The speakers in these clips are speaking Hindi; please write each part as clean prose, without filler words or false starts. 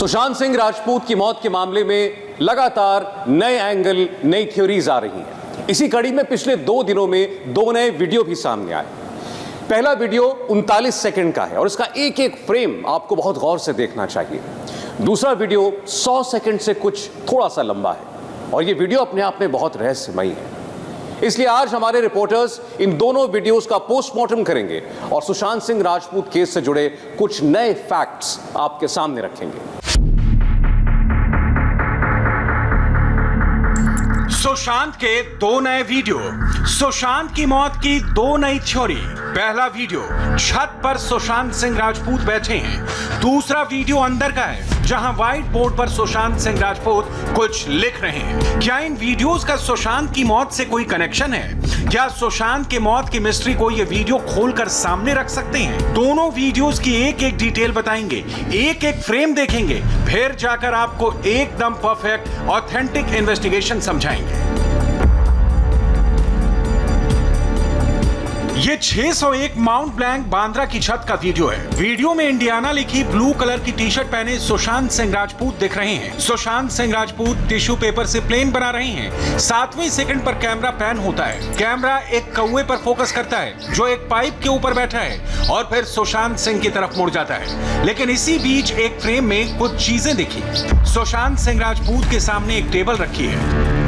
सुशांत सिंह राजपूत की मौत के मामले में लगातार नए एंगल, नई थ्योरीज आ रही हैं। इसी कड़ी में पिछले 2 दिनों में 2 नए वीडियो भी सामने आए। पहला वीडियो 39 सेकंड का है और इसका एक एक फ्रेम आपको बहुत गौर से देखना चाहिए। दूसरा वीडियो 100 सेकंड से कुछ थोड़ा सा लंबा है और यह वीडियो अपने आप में बहुत रहस्यमयी है। इसलिए आज हमारे रिपोर्टर्स इन दोनों वीडियोस का पोस्टमार्टम करेंगे और सुशांत सिंह राजपूत केस से जुड़े कुछ नए फैक्ट्स आपके सामने रखेंगे। सुशांत के 2 नए वीडियो, सुशांत की मौत की 2 नई थ्योरी। पहला वीडियो, छत पर सुशांत सिंह राजपूत बैठे हैं। दूसरा वीडियो अंदर का है, जहां व्हाइट बोर्ड पर सुशांत सिंह राजपूत कुछ लिख रहे हैं। क्या इन वीडियोस का सुशांत की मौत से कोई कनेक्शन है? क्या सुशांत की मौत की मिस्ट्री को ये वीडियो खोलकर सामने रख सकते हैं? दोनों वीडियोस की एक एक डिटेल बताएंगे, एक एक फ्रेम देखेंगे, फिर जाकर आपको एकदम परफेक्ट ऑथेंटिक इन्वेस्टिगेशन समझाएंगे। ये 601 माउंट ब्लैंक बांद्रा की छत का वीडियो है। वीडियो में इंडियाना लिखी ब्लू कलर की टी शर्ट पहने सुशांत सिंह राजपूत दिख रहे हैं। सुशांत सिंह राजपूत टिश्यू पेपर से प्लेन बना रहे हैं। 7वें सेकंड पर कैमरा पैन होता है। कैमरा एक कौवे पर फोकस करता है जो एक पाइप के ऊपर बैठा है और फिर सुशांत सिंह की तरफ मुड़ जाता है। लेकिन इसी बीच एक फ्रेम में कुछ चीजें दिखी। सुशांत सिंह राजपूत के सामने एक टेबल रखी है।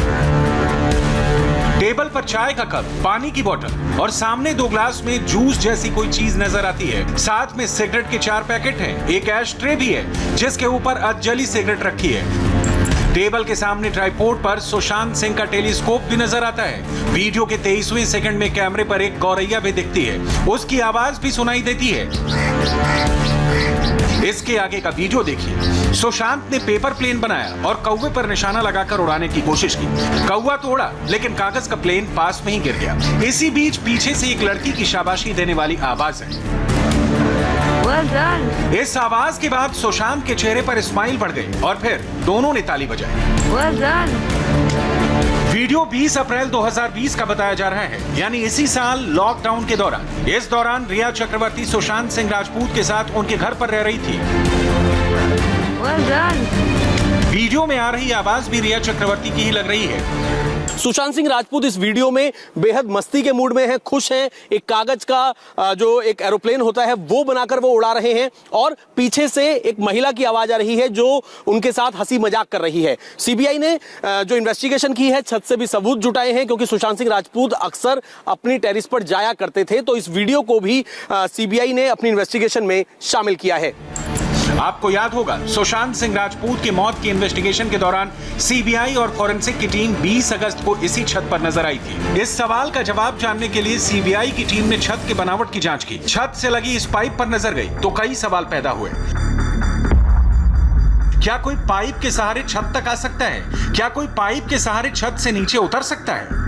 टेबल पर चाय का कप, पानी की बोतल और सामने 2 ग्लास में जूस जैसी कोई चीज नजर आती है। साथ में सिगरेट के 4 पैकेट हैं। एक एश ट्रे भी है जिसके ऊपर अधजली सिगरेट रखी है। टेबल के सामने ट्राइपॉड पर सुशांत सिंह का टेलीस्कोप भी नजर आता है। वीडियो के 23वें सेकंड में कैमरे पर एक गौरैया भी दिखती है। उसकी आवाज भी सुनाई देती है। इसके आगे का वीडियो देखिए। सुशांत ने पेपर प्लेन बनाया और कौवे पर निशाना लगाकर उड़ाने की कोशिश की। कौवा तो उड़ा, लेकिन कागज का प्लेन पास में ही गिर गया। इसी बीच पीछे से एक लड़की की शाबाशी देने वाली आवाज है। Well done. इस आवाज के बाद सुशांत के चेहरे पर स्माइल बढ़ गई और फिर दोनों ने ताली बजाई। Well done. वीडियो 20 अप्रैल 2020 का बताया जा रहा है, यानी इसी साल लॉकडाउन के दौरान। इस दौरान रिया चक्रवर्ती सुशांत सिंह राजपूत के साथ उनके घर पर रह रही थी। Well done. वीडियो में आ रही आवाज भी रिया चक्रवर्ती की ही लग रही है। सुशांत सिंह राजपूत इस वीडियो में बेहद मस्ती के मूड में हैं, खुश हैं। एक कागज का जो एक एरोप्लेन होता है वो बनाकर वो उड़ा रहे हैं और पीछे से एक महिला की आवाज आ रही है जो उनके साथ हंसी मजाक कर रही है। सीबीआई ने जो इन्वेस्टिगेशन की है, छत से भी सबूत जुटाए हैं, क्योंकि सुशांत सिंह राजपूत अक्सर अपनी टेरिस पर जाया करते थे, तो इस वीडियो को भी सीबीआई ने अपनी इन्वेस्टिगेशन में शामिल किया है। आपको याद होगा, सुशांत सिंह राजपूत की मौत की इन्वेस्टिगेशन के दौरान सीबीआई और फॉरेंसिक की टीम 20 अगस्त को इसी छत पर नजर आई थी। इस सवाल का जवाब जानने के लिए सीबीआई की टीम ने छत की बनावट की जांच की। छत से लगी इस पाइप पर नजर गई तो कई सवाल पैदा हुए। क्या कोई पाइप के सहारे छत तक आ सकता है? क्या कोई पाइप के सहारे छत से नीचे उतर सकता है?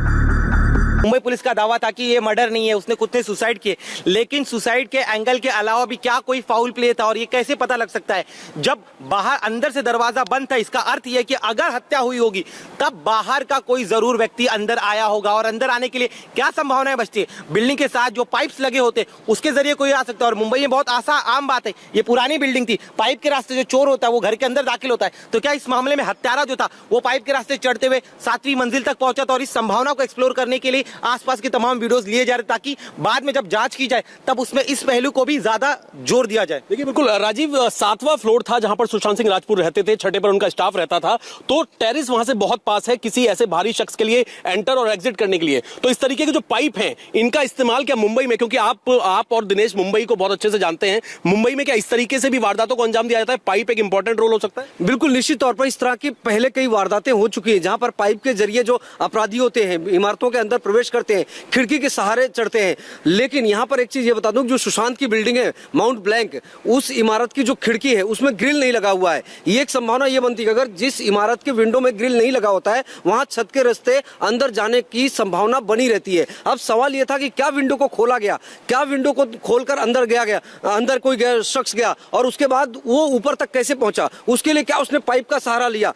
मुंबई पुलिस का दावा था कि ये मर्डर नहीं है, उसने खुद ने सुसाइड किए, लेकिन सुसाइड के एंगल के अलावा भी क्या कोई फाउल प्ले था? और ये कैसे पता लग सकता है जब बाहर अंदर से दरवाजा बंद था? इसका अर्थ यह कि अगर हत्या हुई होगी तब बाहर का कोई जरूर व्यक्ति अंदर आया होगा और अंदर आने के लिए क्या संभावनाएं बचती है? बिल्डिंग के साथ जो पाइप्स लगे होते उसके जरिए कोई आ सकता है। और मुंबई में बहुत आम बात है, ये पुरानी बिल्डिंग थी, पाइप के रास्ते जो चोर होता है वो घर के अंदर दाखिल होता है। तो क्या इस मामले में हत्यारा जो था वो पाइप के रास्ते चढ़ते हुए 7वीं मंजिल तक पहुंचा था? और इस संभावना को एक्सप्लोर करने के लिए आसपास के तमाम वीडियोस लिए जा रहे ताकि बाद में जब जांच की जाए तब उसमें इस पहलू को भी ज्यादा जोर दिया जाए। देखिए, बिल्कुल राजीव, 7वां फ्लोर था जहां पर सुशांत सिंह राजपूत रहते थे, 6ठे पर उनका स्टाफ रहता था, तो टेरिस वहां से बहुत पास है किसी ऐसे भारी शख्स के लिए एंटर और एग्जिट करने के लिए। तो इस तरीके के जो पाइप हैं इनका इस्तेमाल क्या मुंबई में, क्योंकि आप और दिनेश मुंबई को बहुत अच्छे से जानते हैं, मुंबई में क्या इस तरीके से भी वारदातों को अंजाम दिया जाता है? पाइप एक इंपॉर्टेंट रोल हो सकता है? बिल्कुल, निश्चित तौर पर इस तरह की पहले कई वारदातें हो चुकी है जहां पर पाइप के जरिए जो अपराधी होते हैं इमारतों के अंदर प्रवेश करते हैं, खिड़की के सहारे चढ़ते हैं। लेकिन यहां पर एक चीज ये बता दूं, जो सुशांत की बिल्डिंग है माउंट ब्लैंक, उस इमारत की जो खिड़की है उसमें ग्रिल नहीं लगा हुआ है। ये एक संभावना ये बनती है कि अगर जिस इमारत के विंडो में ग्रिल नहीं लगा होता है वहां छत के रास्ते अंदर जाने की संभावना बनी रहती है। अब सवाल यह था कि क्या विंडो को खोला गया, क्या विंडो को खोलकर अंदर कोई शख्स गया और उसके बाद वो ऊपर तक कैसे पहुंचा? उसके लिए क्या उसने पाइप का सहारा लिया?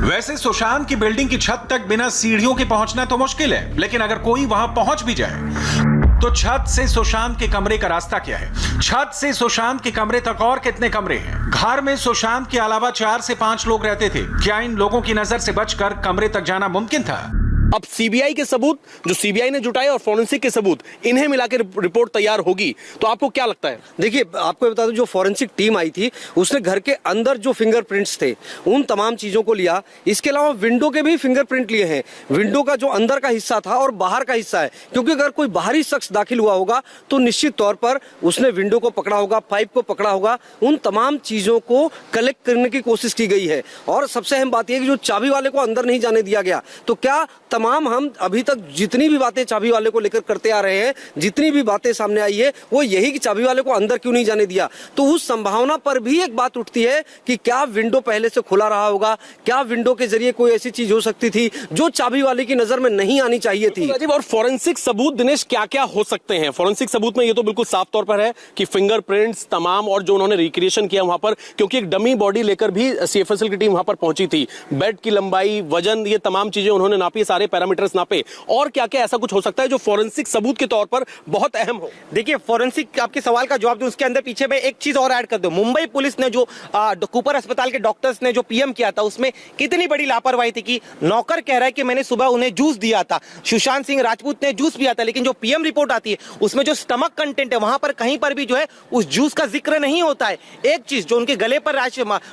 वैसे सुशांत की बिल्डिंग की छत तक बिना सीढ़ियों के पहुंचना तो मुश्किल है, लेकिन अगर कोई वहां पहुंच भी जाए तो छत से सुशांत के कमरे का रास्ता क्या है? छत से सुशांत के कमरे तक और कितने कमरे हैं? घर में सुशांत के अलावा 4 से 5 लोग रहते थे। क्या इन लोगों की नजर से बचकर कमरे तक जाना मुमकिन था? अब सीबीआई के सबूत जो सीबीआई ने जुटाए और फोरेंसिक के सबूत, इन्हें मिलाकर रिपोर्ट तैयार होगी, तो आपको क्या लगता है? देखिए, आपको बता दूं, जो फॉरेंसिक टीम आई थी उसने घर के अंदर जो फिंगरप्रिंट्स थे उन तमाम चीजों को लिया। इसके अलावा विंडो के भी फिंगरप्रिंट लिए हैं। विंडो का जो अंदर का हिस्सा था और बाहर का हिस्सा है, क्योंकि अगर कोई बाहरी शख्स दाखिल हुआ होगा तो निश्चित तौर पर उसने विंडो को पकड़ा होगा, पाइप को पकड़ा होगा। उन तमाम चीजों को कलेक्ट करने की कोशिश की गई है। और सबसे अहम बात यह कि जो चाबी वाले को अंदर नहीं जाने दिया गया, तो क्या तमाम हम अभी तक जितनी भी बातें चाबी वाले को लेकर करते आ रहे हैं, जितनी भी बातें सामने आई है, वो यही कि चाबी वाले को अंदर क्यों नहीं जाने दिया। तो उस संभावना पर भी एक बात उठती है कि क्या विंडो पहले से खुला रहा होगा, क्या विंडो के जरिए कोई ऐसी चीज हो सकती थी जो चाबी वाले की नजर में नहीं आनी चाहिए थी। राजीव, और फोरेंसिक सबूत दिनेश क्या क्या हो सकते हैं? फोरेंसिक सबूत में ये तो बिल्कुल साफ तौर पर है कि फिंगरप्रिंट्स तमाम, और जो उन्होंने रिक्रिएशन किया वहां पर, क्योंकि एक डमी बॉडी लेकर भी सीएफएसएल की टीम वहां पर पहुंची थी, बेड की लंबाई, वजन, ये तमाम चीजें उन्होंने नापी, सारे पैरामीटर्स नापे। और क्या क्या ऐसा कुछ हो सकता है जो फोरेंसिक सबूत के तौर पर बहुत अहम हो? देखिए, फोरेंसिक आपके सवाल का जवाब दूं उसके अंदर पीछे में एक चीज और ऐड कर दूं। मुंबई पुलिस ने जो कूपर अस्पताल के डॉक्टर्स ने जो पीएम किया था, उसमें कितनी बड़ी लापरवाही थी कि नौकर कह रहा है कि मैंने सुबह उन्हें जूस दिया था, सुशांत सिंह राजपूत ने जूस पिया था, लेकिन जो पीएम रिपोर्ट आती है उसमें जो स्टमक कंटेंट है वहां पर कहीं पर भी जो है उस जूस का जिक्र नहीं होता है। एक चीज, जो उनके गले पर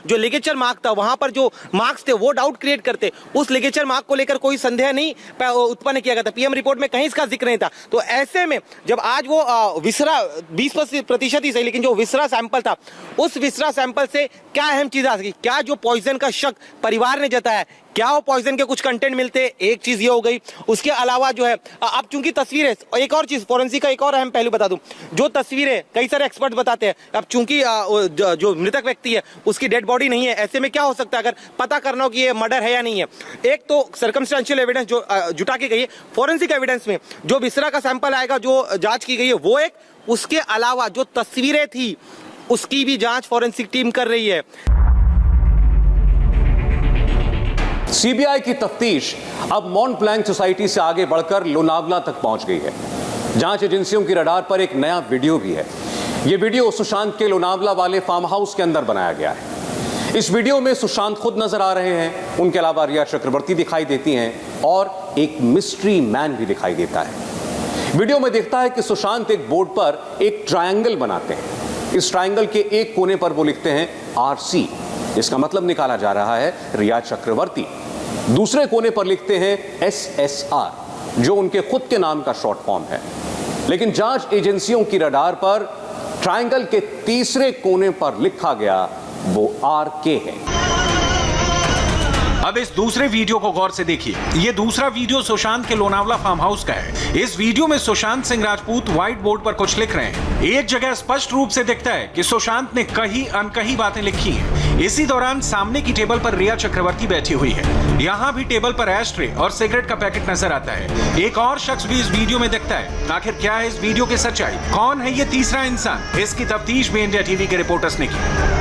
जो लिगेचर मार्क था, वहां पर जो मार्क्स थे वो डाउट क्रिएट करते, उस लिगेचर मार्क को लेकर कोई संदेह नहीं उत्पन्न किया गया था। पीएम रिपोर्ट में कहीं इसका जिक्र नहीं था। तो ऐसे में जब आज वो विसरा 20% ही सही, लेकिन जो विसरा सैंपल था, उस विसरा सैंपल से क्या अहम चीज आ सकी? क्या जो पॉइजन का शक परिवार ने जताया, क्या वो पॉइजन के कुछ कंटेंट मिलते? एक चीज ये हो गई। उसके अलावा जो है अब चूंकि तस्वीरें, एक और चीज फोरेंसिक का एक और अहम पहलू बता दूं, जो तस्वीरें कई सारे एक्सपर्ट बताते हैं, अब चूंकि जो मृतक व्यक्ति है उसकी डेड बॉडी नहीं है, ऐसे में क्या हो सकता है अगर पता करना हो कि ये मर्डर है या नहीं है? एक तो सर्कमस्टेंशियल एविडेंस जो जुटा की गई है, फोरेंसिक एविडेंस में जो विसरा का सैंपल आएगा, जो जांच की गई है वो एक, उसके अलावा जो तस्वीरें थी उसकी भी जांच फोरेंसिक टीम कर रही है। सीबीआई की तफ्तीश अब मॉन्ट ब्लैंक सोसाइटी से आगे बढ़कर लोनावला तक पहुंच गई है। जांच एजेंसियों की रडार पर एक नया वीडियो भी है। यह वीडियो सुशांत के लोनावला वाले फार्म हाउस के अंदर बनाया गया है। इस वीडियो में सुशांत खुद नजर आ रहे हैं, उनके अलावा रिया चक्रवर्ती दिखाई देती हैं और एक मिस्ट्री मैन भी दिखाई देता है। वीडियो में दिखता है कि सुशांत एक बोर्ड पर एक ट्रायंगल बनाते हैं। इस ट्रायंगल के एक कोने पर वो लिखते हैं RC, इसका मतलब निकाला जा रहा है रिया चक्रवर्ती। दूसरे कोने पर लिखते हैं SSR, जो उनके खुद के नाम का शॉर्ट फॉर्म है। लेकिन जांच एजेंसियों की रडार पर ट्रायंगल के तीसरे कोने पर लिखा गया वो RK है। अब इस दूसरे वीडियो को गौर से देखिए। ये दूसरा वीडियो सुशांत के लोनावला फार्म हाउस का है। इस वीडियो में सुशांत सिंह राजपूत व्हाइट बोर्ड पर कुछ लिख रहे हैं। एक जगह स्पष्ट रूप से दिखता है कि सुशांत ने कही अनकही बातें लिखी हैं। इसी दौरान सामने की टेबल पर रिया चक्रवर्ती बैठी हुई है। यहाँ भी टेबल पर एशट्रे और सिगरेट का पैकेट नजर आता है। एक और शख्स भी इस वीडियो में दिखता है। आखिर क्या है इस वीडियो की सच्चाई? कौन है ये तीसरा इंसान? इसकी तफ्तीश भी इंडिया टीवी के रिपोर्टर्स ने की।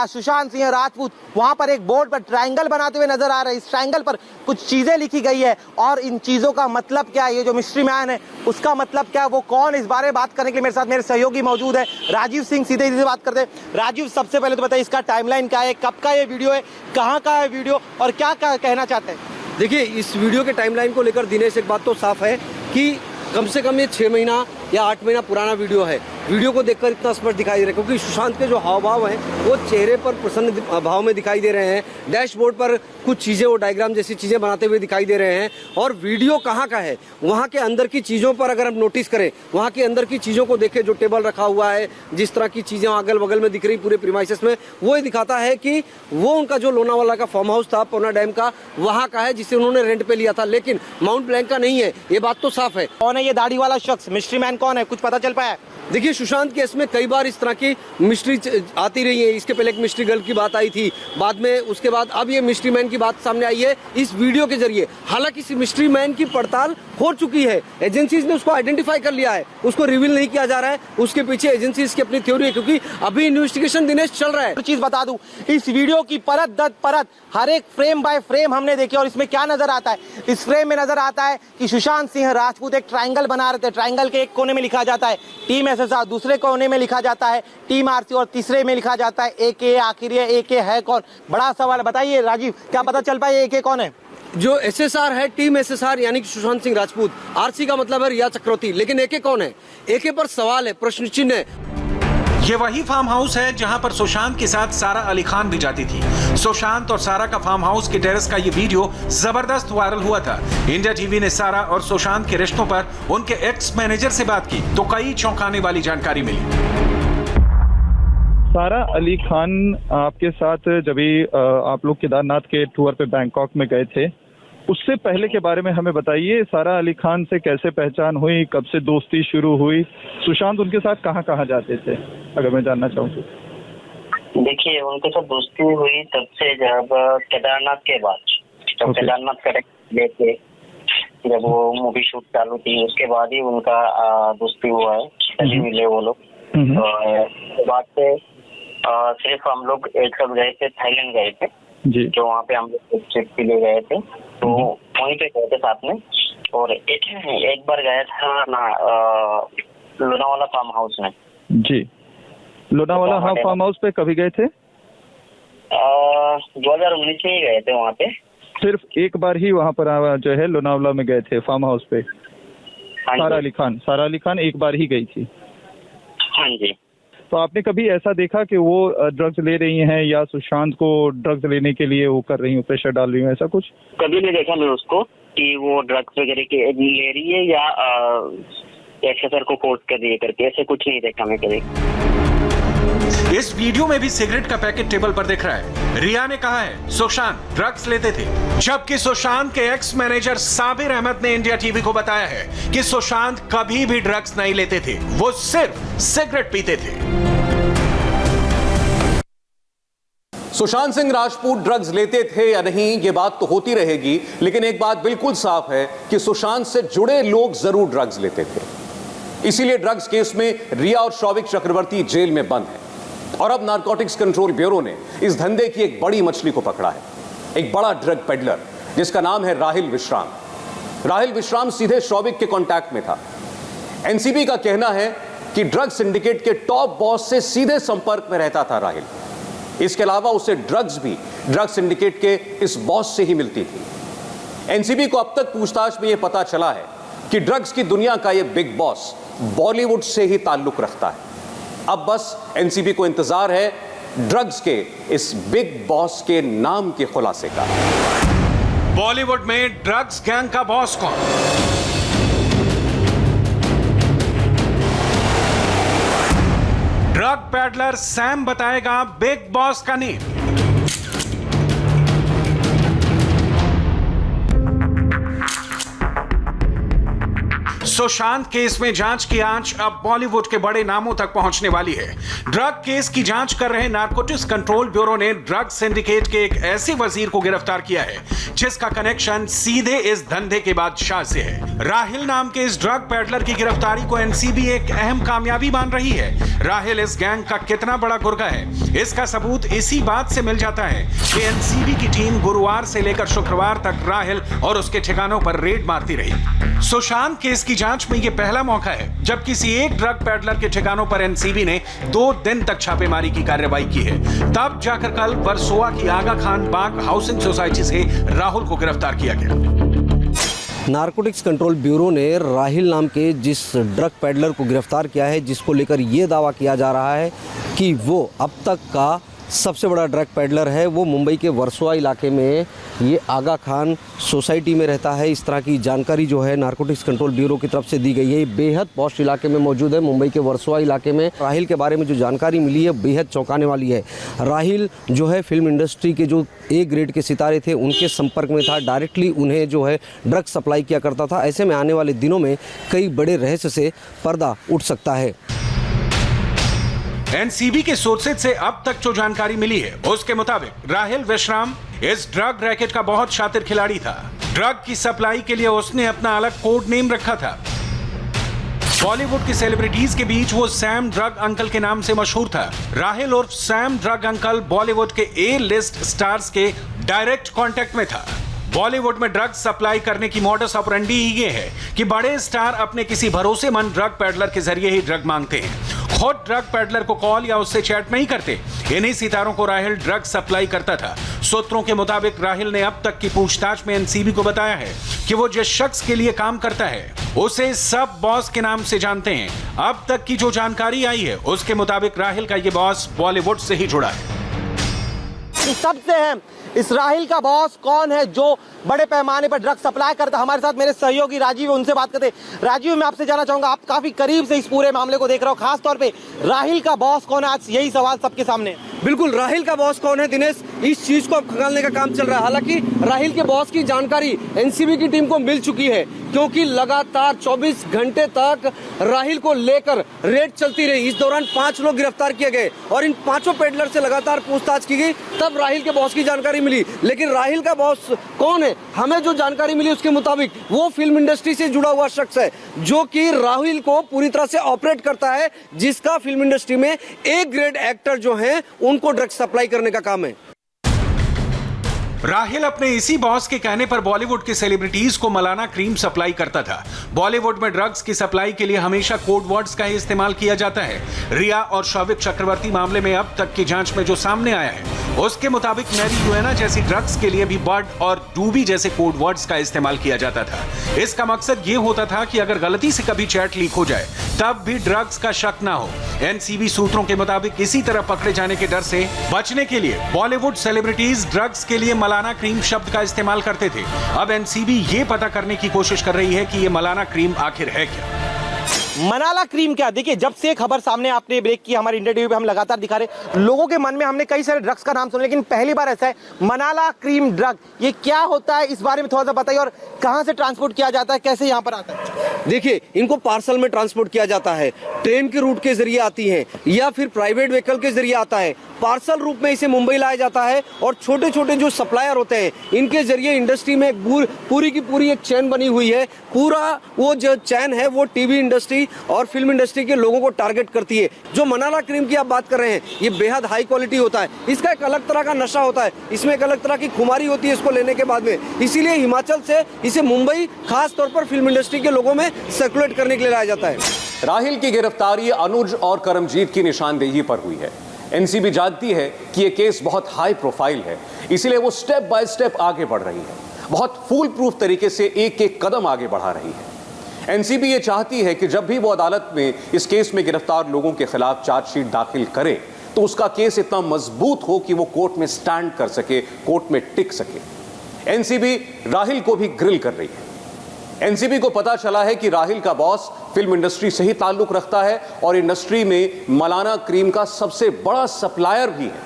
सुशांत सिंह राजपूत वहां पर एक बोर्ड पर ट्रायंगल बनाते हुए नजर आ रहे हैं। इस ट्रायंगल पर कुछ चीजें लिखी गई है और इन चीजों का मतलब क्या है? ये जो मिस्ट्री मैन है उसका मतलब क्या है? वो कौन? इस बारे में बात करने के लिए मेरे साथ मेरे सहयोगी मौजूद है राजीव सिंह। सीधे सीधे बात करते हैं। राजीव, सबसे पहले तो बताइए इसका टाइमलाइन क्या है, कब का ये वीडियो है, कहाँ का है वीडियो और क्या कहना चाहते हैं? देखिए, इस वीडियो के टाइमलाइन को लेकर दिनेश एक बात तो साफ है कि कम से कम ये 6 महीना या 8 महीना पुराना वीडियो है। वीडियो को देखकर इतना स्पष्ट दिखाई दे रहा है क्योंकि सुशांत के जो हाव भाव हैं वो चेहरे पर प्रसन्न भाव में दिखाई दे रहे हैं। डैशबोर्ड पर कुछ चीज़ें, वो डायग्राम जैसी चीज़ें बनाते हुए दिखाई दे रहे हैं। और वीडियो कहाँ का है, वहाँ के अंदर की चीज़ों पर अगर हम नोटिस करें, वहाँ के अंदर की चीज़ों को देखें, जो टेबल रखा हुआ है, जिस तरह की चीज़ें अगल बगल में दिख रही पूरे प्रीमाइसेस में, वो ये दिखाता है कि वो उनका जो लोनावाला का फार्म हाउस था पवना डैम का, वहाँ का है जिसे उन्होंने रेंट पे लिया था, लेकिन माउंट ब्लैंक का नहीं है। ये बात तो साफ है। कौन है ये दाढ़ी वाला शख्स? मिस्ट्री मैन कौन है? कुछ पता चल पाया? देखिए, सुशांत केस में कई बार इस तरह की मिस्ट्री आती रही है। इसके पहले एक मिस्ट्री गर्ल की बात आई थी, बाद में उसके बाद अब ये मिस्ट्री मैन की बात सामने आई है इस वीडियो के जरिए। हालांकि इस मिस्ट्री मैन की पड़ताल हो चुकी है, एजेंसीज ने उसको आइडेंटिफाई कर लिया है, उसको रिवील नहीं किया जा रहा है। उसके पीछे एजेंसीज की अपनी थ्योरी है, क्योंकि अभी इन्वेस्टिगेशन दिनेश चल रहा है। एक चीज बता दूं, इस वीडियो की परत दर परत हर एक फ्रेम बाय फ्रेम हमने देखी, और इसमें क्या नजर आता है? इस फ्रेम में नजर आता है कि सुशांत सिंह राजपूत एक ट्रायंगल बना रहे थे। ट्रायंगल के एक कोने में लिखा जाता है टीम एसएसआर, दूसरे कोने में लिखा जाता है टीम आरसी, और तीसरे में लिखा जाता है एके। आखिर ये एके है कौन? बड़ा सवाल है। बताइए राजीव, क्या पता चल पाए एके कौन है? जो एसएसआर है, टीम एसएसआर यानी कि सुशांत सिंह राजपूत, आरसी का मतलब है रिया चक्रवर्ती, लेकिन एके कौन है? एके पर सवाल है, प्रश्न चिन्ह है। ये वही फार्म हाउस है जहां पर सुशांत के साथ सारा अली खान भी जाती थी। सुशांत और सारा का फार्म हाउस के टेरेस का ये वीडियो जबरदस्त वायरल हुआ था। इंडिया टीवी ने सारा और सुशांत के रिश्तों पर उनके एक्स मैनेजर से बात की तो कई चौंकाने वाली जानकारी मिली। सारा अली खान आपके साथ जब भी आप लोग केदारनाथ के टूर पे बैंकॉक में गए थे, उससे पहले के बारे में हमें बताइए। सारा अली खान से कैसे पहचान हुई, कब से दोस्ती शुरू हुई, सुशांत उनके साथ कहाँ कहाँ जाते थे, अगर मैं जानना चाहूँ तो। देखिए, उनके साथ दोस्ती हुई तब से जब केदारनाथ के बाद, जब केदारनाथ का लेके जब वो मूवी शूट चालू थी, उसके बाद ही उनका दोस्ती हुआ है। तभी मिले वो लोग। तो बाद से सिर्फ हम लोग एक सब गए थे, थाईलैंड गए थे जी, जो वहाँ पे हम लोग ट्रिप के लिए गए थे, तो वहीं पे गए थे साथ में। और एक बार गया था ना लोनावाला फार्म हाउस में। जी, लोनावाला हाँ फार्म हाउस पे कभी गए थे? 2019 में ही गए थे वहाँ पे। सिर्फ एक बार ही वहाँ पर जो है लोनावाला में गए थे फार्म हाउस पे? सारा अली खान एक बार ही गई थी? हाँ जी। तो आपने कभी ऐसा देखा कि वो ड्रग्स ले रही हैं या सुशांत को ड्रग्स लेने के लिए वो कर रही हूँ, प्रेशर डाल रही हूँ, ऐसा कुछ? कभी नहीं देखा मैं उसको कि वो ड्रग्स वगैरह ले रही है या एसएसआर को फोर्स कर रही है करके, ऐसे कुछ नहीं देखा मैं कभी। इस वीडियो में भी सिगरेट का पैकेट टेबल पर दिख रहा है। रिया ने कहा है सुशांत ड्रग्स लेते थे, जबकि सुशांत के एक्स मैनेजर साबिर अहमद ने इंडिया टीवी को बताया है कि सुशांत कभी भी ड्रग्स नहीं लेते थे, वो सिर्फ सिगरेट पीते थे। सुशांत सिंह राजपूत ड्रग्स लेते थे या नहीं, यह बात तो होती रहेगी, लेकिन एक बात बिल्कुल साफ है कि सुशांत से जुड़े लोग जरूर ड्रग्स लेते थे। इसीलिए ड्रग्स केस में रिया और शौविक चक्रवर्ती जेल में बंद है। और अब नारकोटिक्स कंट्रोल ब्यूरो ने इस धंधे की एक बड़ी मछली को पकड़ा है, एक बड़ा ड्रग पेडलर जिसका नाम है राहिल विश्राम। राहिल विश्राम सीधे शौविक के कांटेक्ट में था। एनसीबी का कहना है कि ड्रग सिंडिकेट के टॉप बॉस से सीधे संपर्क में रहता था राहिल। इसके अलावा उसे ड्रग्स भी ड्रग सिंडिकेट के इस बॉस से ही मिलती थी। एनसीबी को अब तक पूछताछ में यह पता चला है कि ड्रग्स की दुनिया का यह बिग बॉस बॉलीवुड से ही ताल्लुक रखता है। अब बस एनसीबी को इंतजार है ड्रग्स के इस बिग बॉस के नाम के खुलासे का। बॉलीवुड में ड्रग्स गैंग का बॉस कौन? ड्रग पैडलर सैम बताएगा बिग बॉस का नेम। सुशांत केस में जांच की आंच अब बॉलीवुड के बड़े नामों तक पहुंचने वाली है। ड्रग केस की जांच कर रहे नारकोटिक्स कंट्रोल ब्यूरो ने ड्रग सिंडिकेट के एक ऐसे वजीर को गिरफ्तार किया है जिसका कनेक्शन सीधे इस धंधे के बादशाह से है। राहिल नाम के इस ड्रग पैडलर की गिरफ्तारी को एनसीबी एक अहम कामयाबी मान रही है। राहिल इस गैंग का कितना बड़ा गुर्गा है, इसका सबूत इसी बात से मिल जाता है कि एनसीबी की टीम गुरुवार से लेकर शुक्रवार तक राहिल और उसके ठिकानों पर रेड मारती रही। सुशांत केस की जांच में यह पहला मौका है जब किसी एक ड्रग पैडलर के ठिकानों पर एनसीबी ने 2 दिन तक छापेमारी की कार्रवाई की है। तब जाकर कल वर्सोवा की आगा खान बाग हाउसिंग सोसाइटी से राहुल को गिरफ्तार किया गया। नारकोटिक्स कंट्रोल ब्यूरो ने राहिल नाम के जिस ड्रग पैडलर को गिरफ्तार किया है, जिसको लेकर ये दावा किया जा रहा है कि वो अब तक का सबसे बड़ा ड्रग पैडलर है, वो मुंबई के वर्सोवा इलाके में ये आगा खान सोसाइटी में रहता है। इस तरह की जानकारी जो है नारकोटिक्स कंट्रोल ब्यूरो की तरफ से दी गई है। ये बेहद पॉश इलाके में मौजूद है, मुंबई के वर्सोवा इलाके में। राहिल के बारे में जो जानकारी मिली है बेहद चौंकाने वाली है। राहिल जो है फिल्म इंडस्ट्री के जो ए ग्रेड के सितारे थे उनके संपर्क में था, डायरेक्टली उन्हें जो है ड्रग सप्लाई किया करता था। ऐसे में आने वाले दिनों में कई बड़े रहस्य से पर्दा उठ सकता है। एनसीबी के सोर्सेज से अब तक जो जानकारी मिली है उसके मुताबिक राहिल विश्राम इस ड्रग रैकेट का बहुत शातिर खिलाड़ी था। ड्रग की सप्लाई के लिए उसने अपना अलग कोड नेम रखा था। बॉलीवुड की सेलिब्रिटीज के बीच वो सैम ड्रग अंकल के नाम से मशहूर था। राहिल और सैम ड्रग अंकल बॉलीवुड के ए लिस्ट स्टार्स के डायरेक्ट कांटेक्ट में था। बॉलीवुड में ड्रग सप्लाई करने की मॉडस ऑपरेंडी ही ये है कि बड़े स्टार अपने किसी भरोसेमंद ड्रग पेडलर के जरिए ही ड्रग मांगते हैं। खुद ड्रग पेडलर को कॉल या उससे चैट नहीं करते। इन्हीं सितारों को राहिल ड्रग सप्लाई करता था। सूत्रों के मुताबिक राहिल ने अब तक की पूछताछ में एनसीबी को बताया है कि वो जिस शख्स के लिए काम करता है उसे सब बॉस के नाम से जानते हैं। अब तक की जो जानकारी आई है उसके मुताबिक राहिल का ये बॉस बॉलीवुड से ही जुड़ा है। सबसे अहम, इस राहिल का बॉस कौन है जो बड़े पैमाने पर ड्रग सप्लाई करता है? हमारे साथ मेरे सहयोगी राजीव, उनसे बात करते हैं। राजीव, मैं आपसे जानना चाहूंगा, आप काफी करीब से इस पूरे मामले को देख रहे हो, खास तौर पे राहिल का बॉस कौन है? आज यही सवाल सबके सामने। बिल्कुल, राहिल का बॉस कौन है दिनेश, इस चीज को अब खंगालने का काम चल रहा है। हालांकि राहिल के बॉस की जानकारी एनसीबी की टीम को मिल चुकी है, क्योंकि लगातार 24 घंटे तक राहिल को लेकर रेड चलती रही। इस दौरान 5 लोग गिरफ्तार किए गए और इन 5 पेडलर से लगातार पूछताछ की गई, तब राहिल के बॉस की जानकारी मिली। लेकिन राहिल का बॉस कौन है? हमें जो जानकारी मिली उसके मुताबिक वो फिल्म इंडस्ट्री से जुड़ा हुआ शख्स है, जो कि राहिल को पूरी तरह से ऑपरेट करता है, जिसका फिल्म इंडस्ट्री में ए ग्रेड एक्टर जो हैं उनको ड्रग सप्लाई करने का काम है। राहिल अपने इसी बॉस के कहने पर बॉलीवुड के सेलिब्रिटीज को मलाना क्रीम सप्लाई करता था। बॉलीवुड में ड्रग्स की सप्लाई के लिए हमेशा कोड वर्ड्स का ही इस्तेमाल किया जाता है। रिया और शौविक चक्रवर्ती मामले में अब तक की जांच में जो सामने आया है उसके मुताबिक मैरी जुएना जैसी ड्रग्स के लिए भी बर्ड और डूबी जैसे कोड वर्ड्स का इस्तेमाल किया जाता था। इसका मकसद ये होता था कि अगर गलती से कभी चैट लीक हो जाए तब भी ड्रग्स का शक ना हो। एनसीबी सूत्रों के मुताबिक इसी तरह पकड़े जाने के डर से बचने के लिए बॉलीवुड सेलिब्रिटीज ड्रग्स के लिए मलाना क्रीम शब्द का इस्तेमाल करते थे। अब एनसीबी ये पता करने की कोशिश कर रही है कि ये मलाना क्रीम आखिर है क्या। मलाला क्रीम क्या? देखिए, जब से खबर सामने आपने ब्रेक की, हमारे इंडिया टीवी पे हम लगातार दिखा रहे, लोगों के मन में हमने कई सारे ड्रग्स का नाम सुना, लेकिन पहली बार ऐसा है। मलाला क्रीम ड्रग, ये क्या होता है, इस बारे में थोड़ा सा बताइए, और कहां से ट्रांसपोर्ट किया जाता है, कैसे यहां पर आता है? देखिए, इनको पार्सल में ट्रांसपोर्ट किया जाता है, ट्रेन के रूट के जरिए आती है या फिर प्राइवेट व्हीकल के जरिए आता है। पार्सल रूप में इसे मुंबई लाया जाता है और छोटे छोटे जो सप्लायर होते हैं इनके जरिए इंडस्ट्री में पूरी की पूरी एक चैन बनी हुई है। पूरा वो जो चैन है वो टीवी इंडस्ट्री और फिल्म इंडस्ट्री के लोगों को टारगेट करती है। जो मलाला क्रीम की आप बात कर रहे हैं, ये बेहद हाई क्वालिटी होता है। इसका एक अलग तरह का नशा होता है, इसमें एक अलग तरह की खुमारी होती है इसको लेने के बाद में। इसीलिए हिमाचल से इसे मुंबई खास तौर पर फिल्म इंडस्ट्री के लोगों में सर्कुलेट करने के लिए लाया जाता है। राहिल की गिरफ्तारी अनुज और करमजीत की निशानदेही पर हुई है। एनसीबी जानती है कि यह केस बहुत हाई प्रोफाइल है, इसीलिए वो स्टेप बाय स्टेप आगे बढ़ रही है, बहुत फूल प्रूफ तरीके से एक एक कदम आगे बढ़ा रही है। एनसीबी ये चाहती है कि जब भी वो अदालत में इस केस में गिरफ्तार लोगों के खिलाफ चार्जशीट दाखिल करे तो उसका केस इतना मजबूत हो कि वो कोर्ट में स्टैंड कर सके, कोर्ट में टिक सके। एनसीबी राहिल को भी ग्रिल कर रही है। एनसीबी को पता चला है कि राहिल का बॉस फिल्म इंडस्ट्री से ही ताल्लुक रखता है और इंडस्ट्री में मलाना क्रीम का सबसे बड़ा सप्लायर भी है।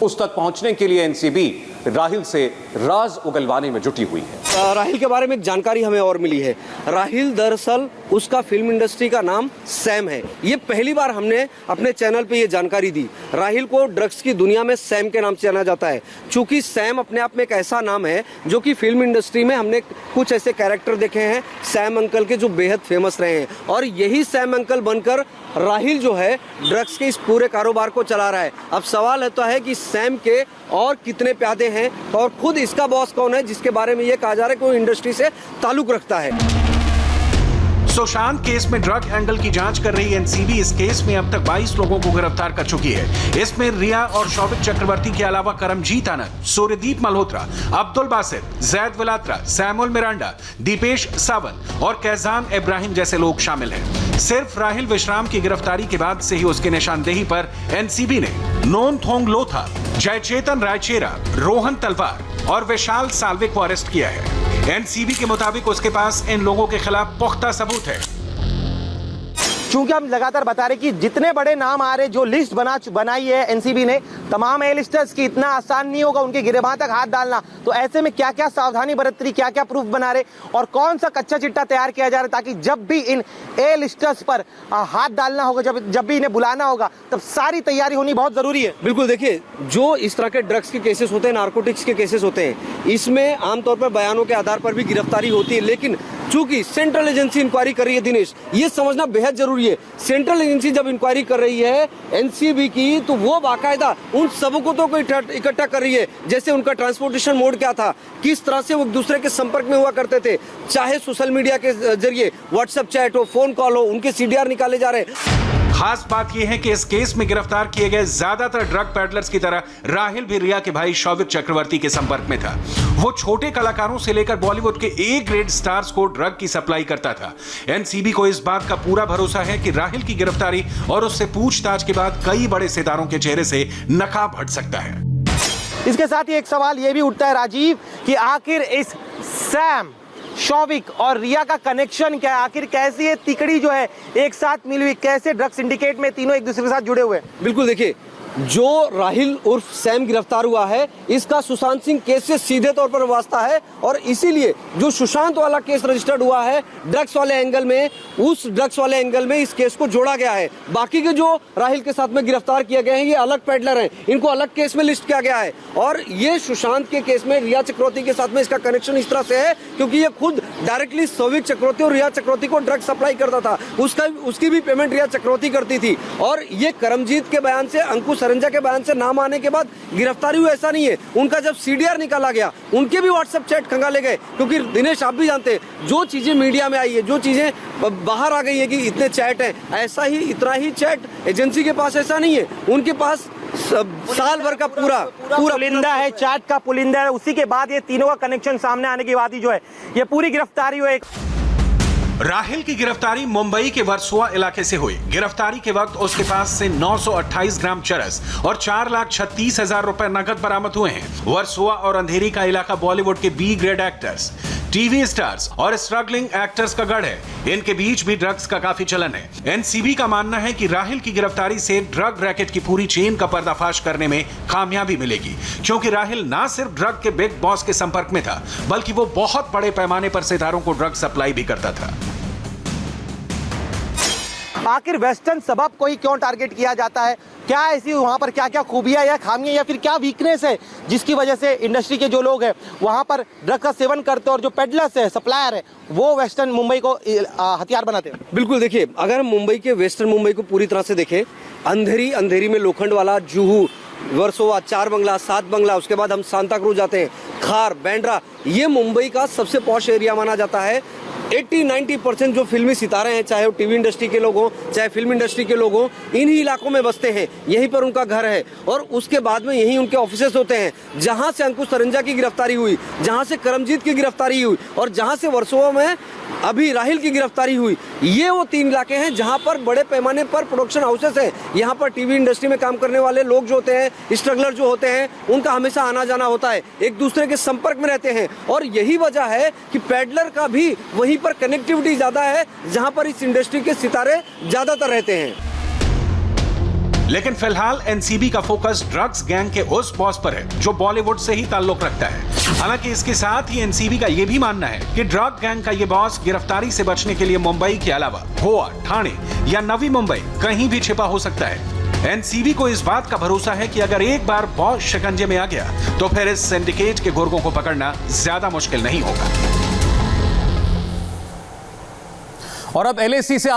उस तक पहुंचने के लिए एनसीबी राहिल से राज उगलवाने में जुटी हुई है। राहिल के बारे में एक जानकारी हमें और मिली है। राहिल दरअसल उसका फिल्म इंडस्ट्री का नाम सैम है। ये पहली बार हमने अपने चैनल पे ये जानकारी दी। राहिल को ड्रग्स की दुनिया में सैम के नाम से जाना जाता है, चूंकि सैम अपने आप में एक ऐसा नाम है जो कि फिल्म इंडस्ट्री में हमने कुछ ऐसे कैरेक्टर देखे हैं सैम अंकल के जो बेहद फेमस रहे हैं, और यही सैम अंकल बनकर राहिल जो है ड्रग्स के इस पूरे कारोबार को चला रहा है। अब सवाल होता है कि सैम के और कितने प्यादे हैं और खुद इसका बॉस कौन है, जिसके बारे में ये कहा जा रहा है कि वो इंडस्ट्री से ताल्लुक रखता है। सुशांत केस में ड्रग एंगल की जांच कर रही एनसीबी इस केस में अब तक 22 लोगों को गिरफ्तार कर चुकी है। इसमें रिया और शौविक चक्रवर्ती के अलावा करमजीत आनंद, सूर्यदीप मल्होत्रा, अब्दुल बासित, जैद विलात्रा, सैमुअल मिरांडा, दीपेश सावंत और कैजान इब्राहिम जैसे लोग शामिल हैं। सिर्फ राहिल विश्राम की गिरफ्तारी के बाद से ही उसकी निशानदेही पर एनसीबी ने नोनथोंग लोथा, जयचेतन रायचेरा, रोहन तलवार और विशाल साल्वे को अरेस्ट किया है। एनसीबी के मुताबिक उसके पास इन लोगों के खिलाफ पुख्ता सबूत है। चूंकि हम लगातार बता रहे कि जितने बड़े नाम आ रहे, जो लिस्ट बनाई है एनसीबी ने तमाम ए लिस्टर्स की, इतना आसान नहीं होगा उनके गिरबां तक हाथ डालना। तो ऐसे में क्या क्या सावधानी बरत रही, क्या क्या प्रूफ बना रहे और कौन सा कच्चा चिट्टा तैयार किया जा रहा है, ताकि जब भी इन ए लिस्टर्स पर हाथ डालना होगा, जब भी इन्हें बुलाना होगा, तब सारी तैयारी होनी बहुत जरूरी है। बिल्कुल, देखिए जो इस तरह के ड्रग्स के केसेस होते हैं, नार्कोटिक्स के केसेस होते हैं, इसमें आमतौर पर बयानों के आधार पर भी गिरफ्तारी होती है। लेकिन चूंकि सेंट्रल एजेंसी इंक्वायरी कर रही है दिनेश, ये समझना बेहद जरूरी है। सेंट्रल एजेंसी जब इंक्वायरी कर रही है एनसीबी की, तो वो बाकायदा उन सबको तो इकट्ठा कर रही है, जैसे उनका ट्रांसपोर्टेशन मोड क्या था, किस तरह से वो एक दूसरे के संपर्क में हुआ करते थे, चाहे सोशल मीडिया के जरिए व्हाट्सएप चैट हो, फोन कॉल हो, उनके सीडीआर निकाले जा रहे हैं। खास बात यह है कि इस केस में गिरफ्तार किए गए ज्यादातर ड्रग पैडलर्स की तरह राहिल भी रिया के भाई शौविक चक्रवर्ती के संपर्क में था। वो छोटे कलाकारों से लेकर बॉलीवुड के ए ग्रेड स्टार्स को ड्रग की सप्लाई करता था। एनसीबी को इस बात का पूरा भरोसा है कि राहिल की गिरफ्तारी और उससे पूछताछ के बाद कई बड़े सितारों के चेहरे से नकाब हट सकता है। इसके साथ ही एक सवाल यह भी उठता है राजीव कि आखिर इस सैम, शौविक और रिया का कनेक्शन क्या है, आखिर कैसी ये तिकड़ी जो है एक साथ मिली हुई, कैसे ड्रग सिंडिकेट में तीनों एक दूसरे के साथ जुड़े हुए हैं। बिल्कुल, देखिए जो राहिल उर्फ सैम गिरफ्तार हुआ है, इसका सुशांत सिंह केस से सीधे तौर पर वास्ता है और इसीलिए जो सुशांत वाला केस रजिस्टर्ड हुआ है ड्रग्स वाले एंगल में, उस ड्रग्स वाले एंगल में इस केस को जोड़ा गया है। बाकी के जो राहिल के साथ में गिरफ्तार किए गए हैं ये अलग पेडलर हैं, इनको अलग केस में लिस्ट किया गया है। और ये सुशांत के केस में रिया चक्रवर्ती के साथ में इसका कनेक्शन इस तरह से है क्योंकि ये खुद डायरेक्टली शौविक चक्रवर्ती और रिया चक्रवर्ती को ड्रग सप्लाई करता था, उसकी भी पेमेंट रिया चक्रवर्ती करती थी। और ये करमजीत के बयान से, अंकुश सरंजा के बयान से नाम आने के बाद गिरफ्तारी हुई ऐसा नहीं है। उनका जब सीडीआर निकाला गया, उनके भी व्हाट्सएप चैट खंगाले गए, क्योंकि दिनेश आप भी जानते हैं जो चीजें मीडिया में आई है, जो चीजें बाहर आ गई है कि इतने चैट हैं, ऐसा ही इतना ही चैट एजेंसी के पास ऐसा नहीं है, उनके पास साल भर का पूरा पुलिंदा है, चैट का पुलिंदा है। उसी के बाद ये तीनों का कनेक्शन सामने आने के बाद ही जो है ये पूरी गिरफ्तारी हुई। राहिल की गिरफ्तारी मुंबई के वर्सोवा इलाके से हुई। गिरफ्तारी के वक्त उसके पास से 928 ग्राम चरस और 4,36,000 रुपए नकद बरामद हुए हैं। वर्सोवा और अंधेरी का इलाका बॉलीवुड के B grade actors, TV stars और स्ट्रगलिंग एक्टर्स का गढ़ है। इनके बीच भी ड्रग्स का काफी चलन है। एनसीबी का मानना है कि राहिल की गिरफ्तारी से ड्रग रैकेट की पूरी चेन का पर्दाफाश करने में कामयाबी मिलेगी, क्योंकि राहिल ना सिर्फ ड्रग के बिग बॉस के संपर्क में था, बल्कि वो बहुत बड़े पैमाने पर सितारों को ड्रग सप्लाई भी करता था। आखिर वेस्टर्न सबब को ही क्यों टारगेट किया जाता है? क्या ऐसी वहाँ पर क्या क्या खूबियाँ या खामियाँ या फिर क्या वीकनेस है जिसकी वजह से इंडस्ट्री के जो लोग हैं वहाँ पर ड्रग का सेवन करते हैं और जो पेडलर्स है, सप्लायर है, वो वेस्टर्न मुंबई को हथियार बनाते हैं? बिल्कुल, देखिए अगर हम मुंबई के वेस्टर्न मुंबई को पूरी तरह से देखें, अंधेरी में लोखंडवाला, जुहू, वर्सोवा, 4 बंगला, 7 बंगला, उसके बाद हम सांता क्रूज जाते हैं, खार, बैंड्रा, ये मुंबई का सबसे पॉश एरिया माना जाता है। 80-90% जो फिल्मी सितारे हैं, चाहे वो टीवी इंडस्ट्री के लोग हों, चाहे फिल्म इंडस्ट्री के लोग हों, इन्हीं इलाकों में बसते हैं, यहीं पर उनका घर है और उसके बाद में यहीं उनके ऑफिसेस होते हैं। जहां से अंकुश सरंजा की गिरफ्तारी हुई, जहां से करमजीत की गिरफ्तारी हुई और जहां से वर्सोवा में अभी राहिल की गिरफ्तारी हुई, ये वो 3 इलाके हैं जहां पर बड़े पैमाने पर प्रोडक्शन हाउसेस हैं। यहाँ पर टीवी इंडस्ट्री में काम करने वाले लोग जो होते हैं, स्ट्रगलर जो होते हैं, उनका हमेशा आना जाना होता है, एक दूसरे के संपर्क में रहते हैं और यही वजह है कि पैडलर का भी वहीं पर कनेक्टिविटी ज्यादा है जहां पर इस इंडस्ट्री के सितारे ज्यादातर रहते हैं। लेकिन फिलहाल एनसीबी का फोकस ड्रग्स गैंग के उस बॉस पर है जो बॉलीवुड से ही ताल्लुक रखता है। हालांकि इसके साथ ही एनसीबी का यह भी मानना है कि ड्रग गैंग का ये बॉस गिरफ्तारी से बचने के लिए मुंबई के अलावा गोवा, ठाणे या नवी मुंबई कहीं भी छिपा हो सकता है। एनसीबी को इस बात का भरोसा है कि अगर एक बार बॉस शिकंजे में आ गया तो फिर इस सिंडिकेट के गुर्गों को पकड़ना ज्यादा मुश्किल नहीं होगा। और अब एलएसी से